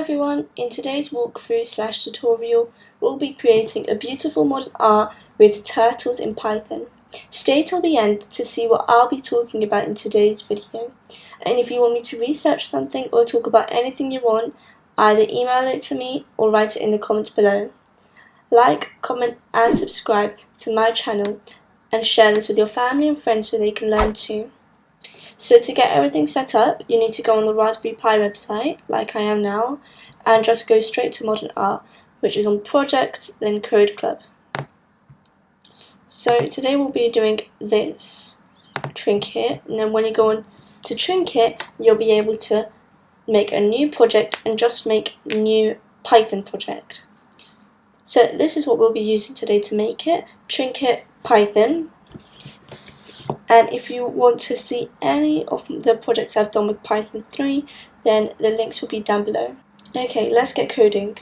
everyone, in today's walkthrough / tutorial we'll be creating a beautiful modern art with turtles in Python. Stay till the end to see what I'll be talking about in today's video, and if you want me to research something or talk about anything you want, either email it to me or write it in the comments below. Like, comment and subscribe to my channel and share this with your family and friends so they can learn too. So to get everything set up, you need to go on the Raspberry Pi website, like I am now, and just go straight to Modern Art, which is on Projects, then Code Club. So today we'll be doing this trinket, and then when you go on to trinket, you'll be able to make a new project and just make a new Python project. So this is what we'll be using today to make it, trinket Python. And if you want to see any of the projects I've done with Python 3, then the links will be down below. Okay, let's get coding.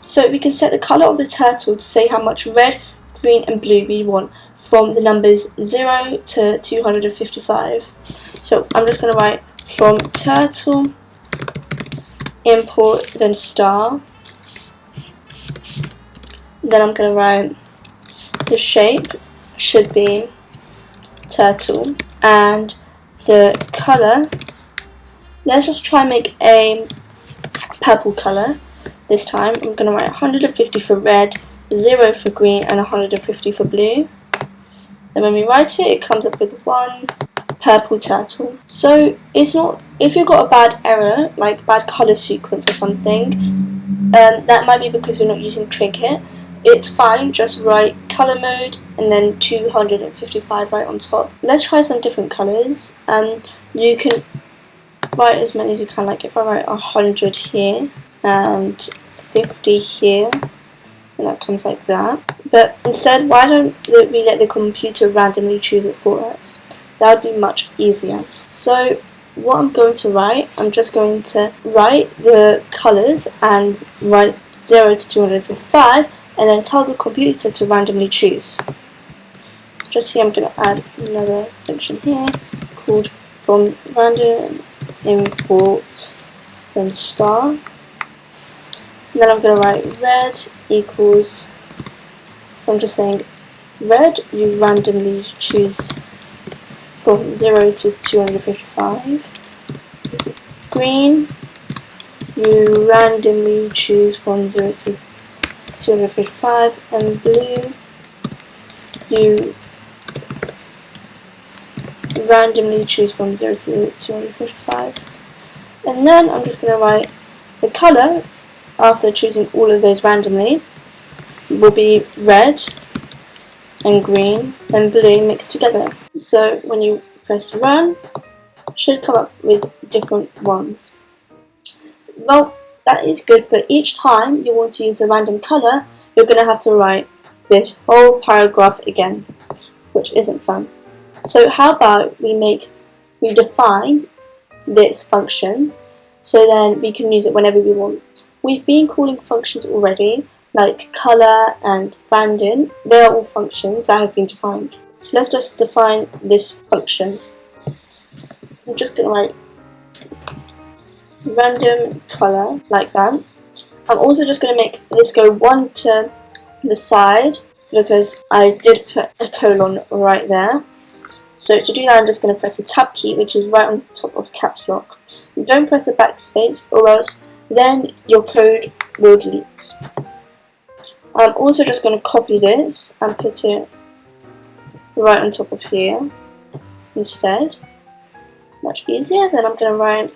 So we can set the colour of the turtle to say how much red, green and blue we want from the numbers 0 to 255. So I'm just going to write from turtle import then star, then I'm going to write the shape should be turtle, and the colour, let's just try and make a purple colour this time. I'm going to write 150 for red, 0 for green and 150 for blue. And when we write it, it comes up with one purple turtle. So it's not, if you've got a bad error, like bad colour sequence or something, that might be because you're not using trinket. It's fine, just write colour mode and then 255 right on top. Let's try some different colours. You can write as many as you can, like if I write 100 here and 50 here, and that comes like that. But instead, why don't we let the computer randomly choose it for us? That would be much easier. So what I'm going to write, I'm just going to write the colours and write 0 to 255 and then tell the computer to randomly choose. So just here I'm going to add another function here called from random import then star. And then I'm going to write red equals, I'm just saying red, you randomly choose from 0 to 255. Green, you randomly choose from 0 to 255. And blue, you randomly choose from 0 to 255. And then I'm just going to write the colour after choosing all of those randomly will be red and green and blue mixed together. So when you press run, it should come up with different ones. Well, that is good, but each time you want to use a random colour, you're going to have to write this whole paragraph again, which isn't fun. So how about we define this function so then we can use it whenever we want. We've been calling functions already, like colour and random. They are all functions that have been defined. So let's just define this function. I'm just going to write random colour like that. I'm also just going to make this go one to the side because I did put a colon right there. So to do that, I'm just going to press the tab key, which is right on top of caps lock. Don't press the backspace or else then your code will delete. I'm also just going to copy this and put it right on top of here instead. Much easier. Then I'm going to write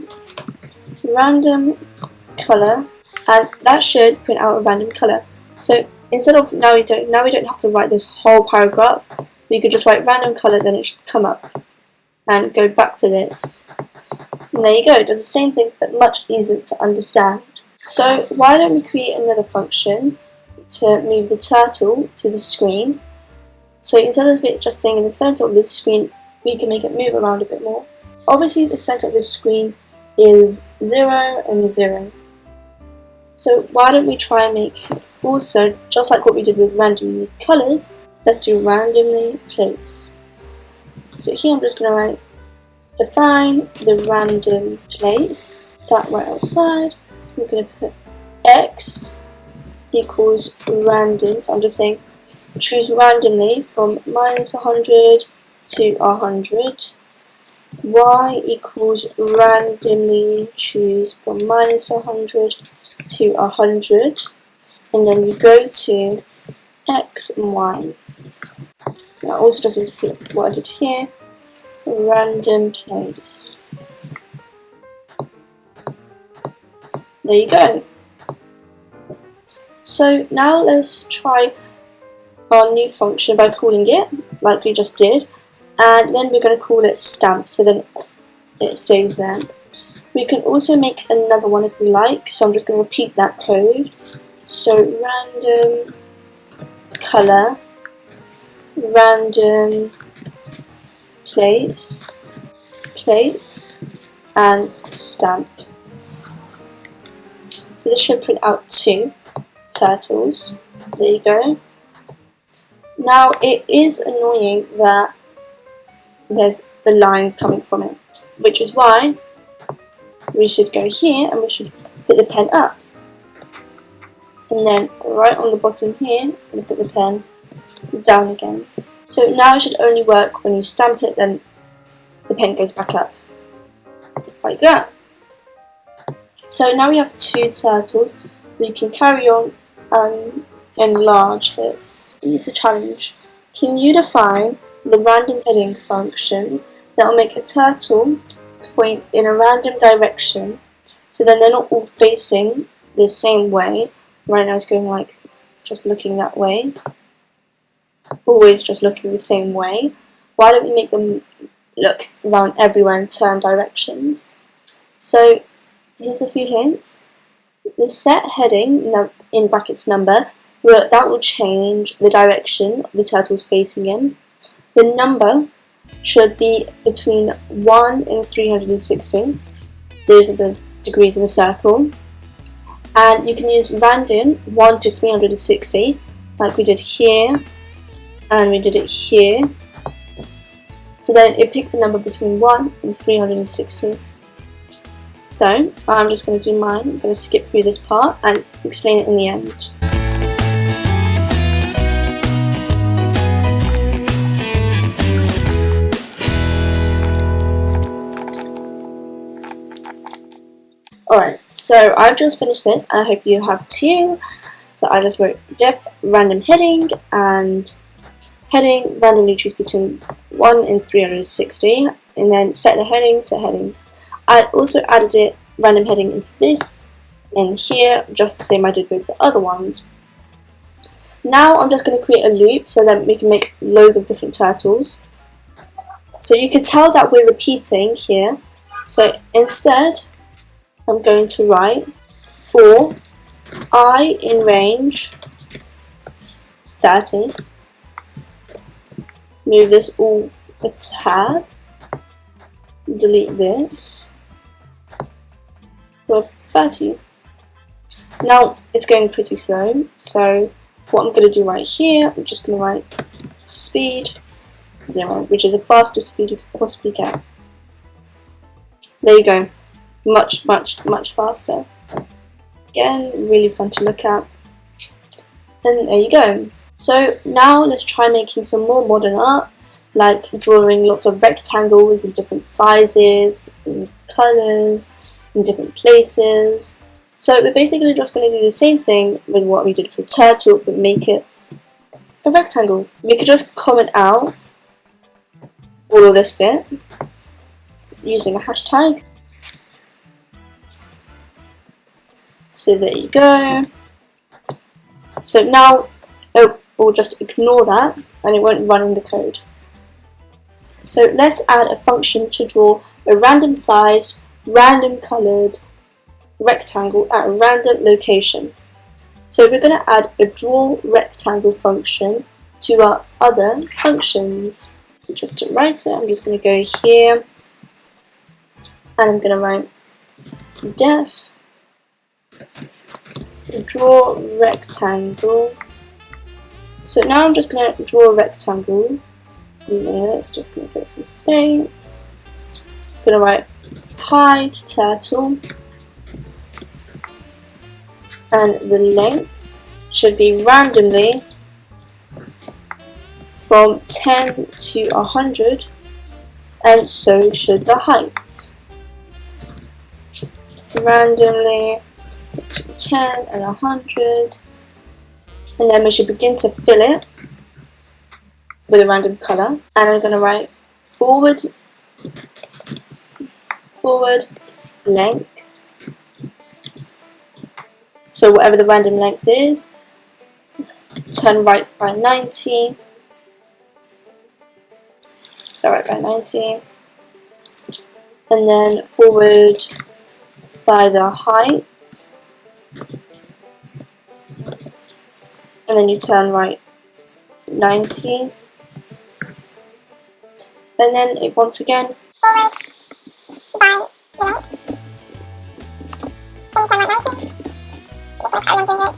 random colour, and that should print out a random colour. So instead of now we don't have to write this whole paragraph. We could just write random colour, then it should come up and go back to this. And there you go, it does the same thing but much easier to understand. So why don't we create another function to move the turtle to the screen. So instead of it just staying in the center of the screen, we can make it move around a bit more. Obviously the center of the screen is 0 and 0. So why don't we try and make also, just like what we did with randomly colors, let's do randomly place. So here I'm just going to write define the random place, that right outside. We're going to put x equals random, so I'm just saying choose randomly from -100 to 100. Y equals randomly choose from -100 to 100, and then you go to x and y. Now I also just need to put what I did here, random place. There you go. So now let's try our new function by calling it like we just did, and then we're going to call it stamp, so then it stays there. We can also make another one if we like, so I'm just going to repeat that code. So random color, random place, and stamp. So this should print out 2 turtles. There you go. Now it is annoying that there's the line coming from it, which is why we should go here and we should put the pen up. And then right on the bottom here, we put the pen down again. So now it should only work when you stamp it, then the pen goes back up. Like that. So now we have 2 turtles. We can carry on and enlarge this. It's a challenge. Can you define the random heading function that will make a turtle point in a random direction, so then they're not all facing the same way? Right now it's going like just looking that way, always just looking the same way. Why don't we make them look around everywhere and turn directions? So here's a few hints. The set heading in brackets number, that will change the direction the turtle's facing in. The number should be between 1 and 360. Those are the degrees in the circle. And you can use random 1 to 360, like we did here, and we did it here. So then it picks a number between 1 and 360. So I'm just going to do mine. I'm going to skip through this part and explain it in the end. Alright, so I've just finished this and I hope you have too. So I just wrote def random heading, and heading randomly choose between 1 and 360, and then set the heading to heading. I also added it random heading into this and here, just the same I did with the other ones. Now I'm just going to create a loop so that we can make loads of different turtles. So you can tell that we're repeating here. So instead, I'm going to write for I in range 30. Move this all a tab. Delete this. With 30. Now it's going pretty slow, so what I'm going to do right here, I'm just going to write speed 0, which is the fastest speed you can possibly get. There you go. Much faster. Again, really fun to look at. And there you go. So now let's try making some more modern art, like drawing lots of rectangles in different sizes, in colours, in different places. So we're basically just going to do the same thing with what we did for turtle, but make it a rectangle. We could just comment out all of this bit using a hashtag. So there you go. So now we'll just ignore that and it won't run in the code. So let's add a function to draw a random sized, random coloured rectangle at a random location. So we're going to add a draw rectangle function to our other functions. So just to write it, I'm just going to go here and I'm going to write def draw rectangle. So now I'm just going to draw a rectangle using this. Just going to put some space. I'm going to write hide turtle, and the length should be randomly from 10 to 100, and so should the height. Randomly between 10 and 100, and then we should begin to fill it with a random colour. And I'm going to write forward length, so whatever the random length is, turn right by 90, so right by 90, and then forward by the height, and then you turn right 90, and then it once again forward by the length, then you turn right 90. I'm just going to carry on doing this.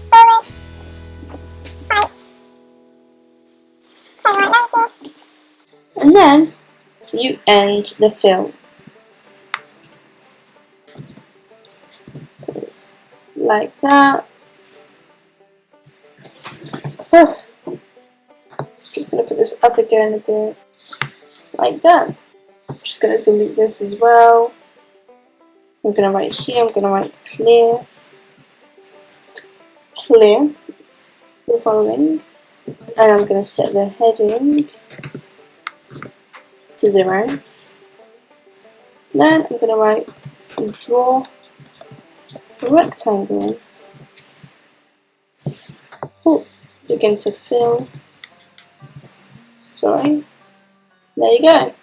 Forward, height, turn right 90, and then you end the fill. So, like that. Oh, just going to put this up again a bit, like that. I'm just going to delete this as well. I'm going to write here, I'm going to write clear the following, and I'm going to set the heading to 0. Then I'm going to write draw a rectangle. Oh, begin to fill. Sorry. There you go.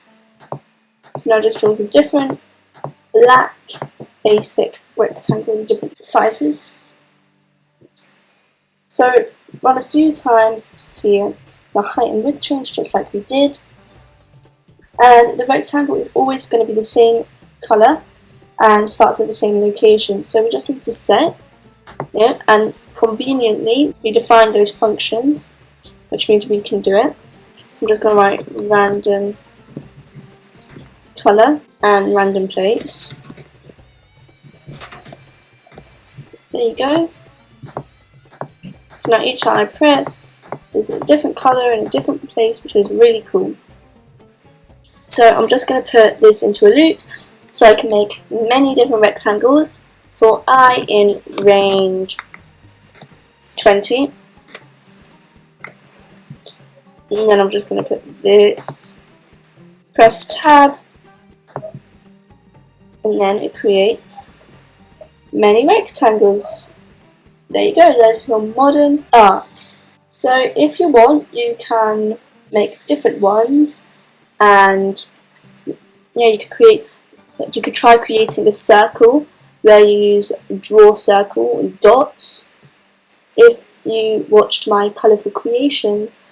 So now just draws a different black basic rectangle in different sizes. So run a few times to see the height and width change, just like we did. And the rectangle is always going to be the same colour and starts at the same location. So we just need to set it and conveniently we define those functions, which means we can do it. I'm just going to write random colour and random place. There you go. So now each time I press, there's a different colour in a different place, which is really cool. So I'm just going to put this into a loop so I can make many different rectangles for I in range 20. And then I'm just going to put this, press tab, and then it creates many rectangles. There you go, there's your modern art. So if you want, you can make different ones, and yeah, you could try creating a circle where you use draw circle and dots. If you watched my colourful creations,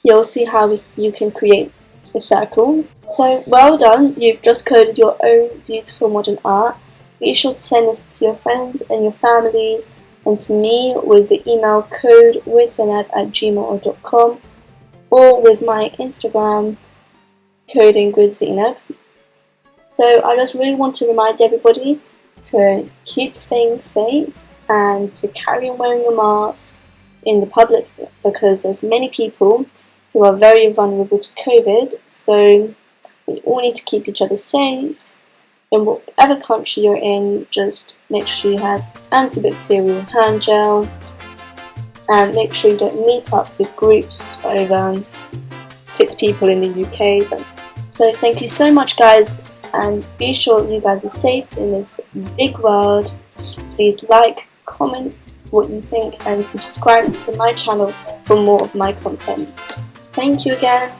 you'll see how you can create a circle. So well done, you've just coded your own beautiful modern art. Be sure to send this to your friends and your families and to me with the email codewithzainab@gmail.com or with my Instagram codingwithzainab. So I just really want to remind everybody to keep staying safe and to carry on wearing your mask in the public, because there's many people who are very vulnerable to COVID, so we all need to keep each other safe. In whatever country you're in, just make sure you have antibacterial hand gel and make sure you don't meet up with groups over 6 people in the UK. So thank you so much guys, and be sure you guys are safe in this big world. Please like, comment what you think and subscribe to my channel for more of my content. Thank you again.